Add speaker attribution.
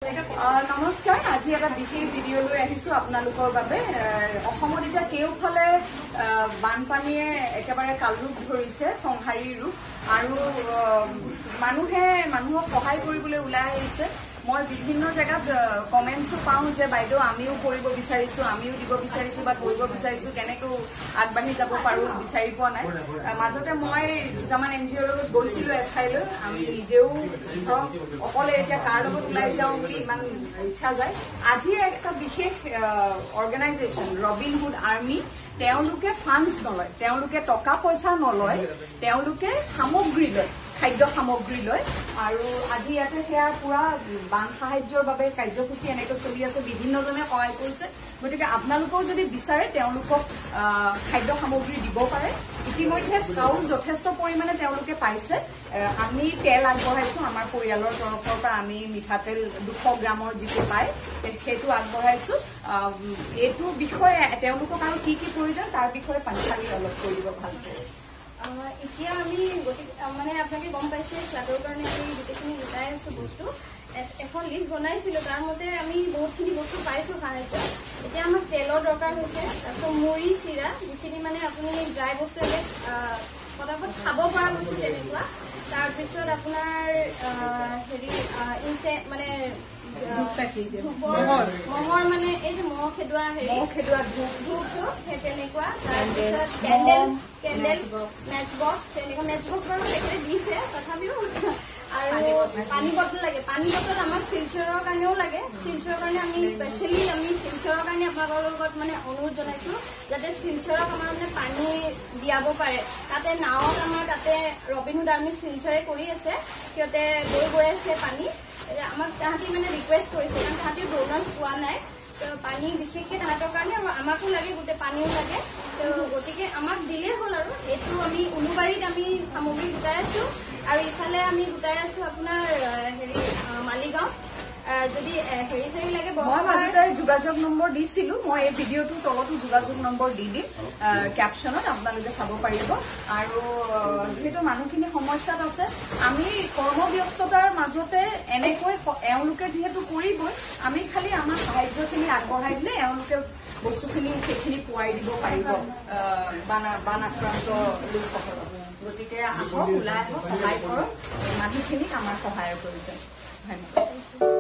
Speaker 1: নমস্কাৰ আজি এটা বিশেষ ভিডিঅ' লৈ আহিছো আপোনালোকৰ বাবে অসমত এতিয়া কেওফালে বানপানীয়ে একেবাৰে কালৰূপ ধৰিছে সংহাৰী ৰূপ আৰু মানুহক সহায় কৰিবলৈ ওলাই আহিছে মই বিভিন্ন জায়গাত কমেন্টস পাওঁ যে বাইদেউ আমিও কৰিব বিচাৰিছো আমিও দিব বিচাৰিছো বা কৰিব বিচাৰিছো কেনেকৈ আগবাঢ়ি যাব পাৰো বিচাৰি পোৱা নাই মাজতে মই দুটামান এনজিঅ'ৰ লগত গৈছিলো এঠাইলৈ আমি নিজেও অকলে এতিয়া কাৰ লগত ওলাই যাওঁ বুলি ইমান ইচ্ছা যায় আজি একটা বিশেষ অৰ্গেনাইজেশ্যন ৰবিনহুড আৰ্মি তেওঁলোকে ফাণ্ডছ নলয় তেওঁলোকে টকা পইচা নলয় তেওঁলোকে সামগ্ৰী লয় খাদ্য সামগ্ৰী লয় আৰু আজি ইয়াতে সেয়া পুৰা বান সাহায্যৰ বাবে কাৰ্যসূচী এনেকৈ চলি আছে বিভিন্নজনে সহায় কৰিছে গতিকে আপোনালোকেও যদি বিচাৰে তেওঁলোকক খাদ্য সামগ্ৰী দিব পাৰে ইতিমধ্যে চাউল যথেষ্ট পৰিমাণে তেওঁলোকে পাইছে আমি তেল আগবঢ়াইছো আমাৰ পৰিয়ালৰ তৰফৰ পৰা আমি মিঠাতেল 200 গ্ৰামৰ যিটো পায় সেইটো আগবঢ়াইছো এইটো বিষয়ে তেওঁলোকক আৰু কি প্ৰয়োজন তাৰ বিষয়ে পানীখালি অলপ কৈ দিব ভালকৈ
Speaker 2: এতিয়া আমি মানে আপোনাকে গম পাইছে ফ্লাডৰ কাৰণে আমি গোটেইখিনি গোটাই আছো বস্তু এখন লিষ্ট বনাইছিলো তাৰ মতে আমি বহুতখিনি বস্তু পাইছো সাহায্য এতিয়া আমাক তেলৰ দৰকাৰ হৈছে তাৰপিছত মুড়ি চিৰা যিখিনি মানে আপুনি ড্ৰাই বস্তু এনে পটাপট খাব পৰা বস্তু তেনেকুৱা তাৰপিছত আপোনাৰ হেৰি মানে মহৰ মানে এই যে মহ খেদোৱা ধূপ চুপ সেই তেনেকুৱা তাৰপিছত কেণ্ডেল মেচ বক্স তেনেকুৱা মেচ বক্স বাৰু তেখেতে দিছে তথাপিও আৰু পানী বটল লাগে পানী বটল আমাক শিলচৰৰ কাৰণেও লাগে শিলচৰৰ কাৰণে আমি স্পেচিয়েলি আমি শিলচৰৰ কাৰণে আপোনালোকৰ লগত মানে অনুৰোধ জনাইছো যাতে শিলচৰক আমাৰ মানে পানী দিয়াব পাৰে তাতে নাৱত আমাৰ তাতে ৰবিনহুড আৰ্মি শিলচৰে কৰি আছে সিহঁতে গৈ আছে পানী আমাক তাহাঁতি মানে ৰিকুৱেষ্ট কৰিছে কাৰণ তাহাঁতিও ড'নাৰ্ছ পোৱা নাই পানী বিশেষকৈ তাহাঁতৰ কাৰণে আমাকো লাগে গোটেই পানীও লাগে গতিকে আমাক দিলেই হ'ল আৰু এইটো আমি উলুবাৰীত আমি সামগ্ৰী গোটাই আছো আৰু ইফালে আমি গোটাই আছো আপোনাৰ হেৰি মালিগাঁও যদি হেৰি চেৰি লাগে
Speaker 1: মই মাজতে যোগাযোগ নম্বৰ দিছিলো মই এই ভিডিঅ'টোৰ তলতো যোগাযোগ নম্বৰ দি দিম কেপশ্যনত আপোনালোকে চাব পাৰিব আৰু যিহেতু মানুহখিনি সমস্যাত আছে আমি কৰ্মব্যস্ততাৰ মাজতে এনেকৈ এওঁলোকে যিহেতু কৰিবই আমি খালি আমাৰ সাহায্যখিনি আগবঢ়াই দিলে এওঁলোকে বস্তুখিনি সেইখিনি পোৱাই দিব পাৰিব বান আক্ৰান্ত লোকসকলক গতিকে আহক ওলাই আহক সহায় কৰক মানুহখিনিক আমাৰ সহায়ৰ প্ৰয়োজন ধন্যবাদ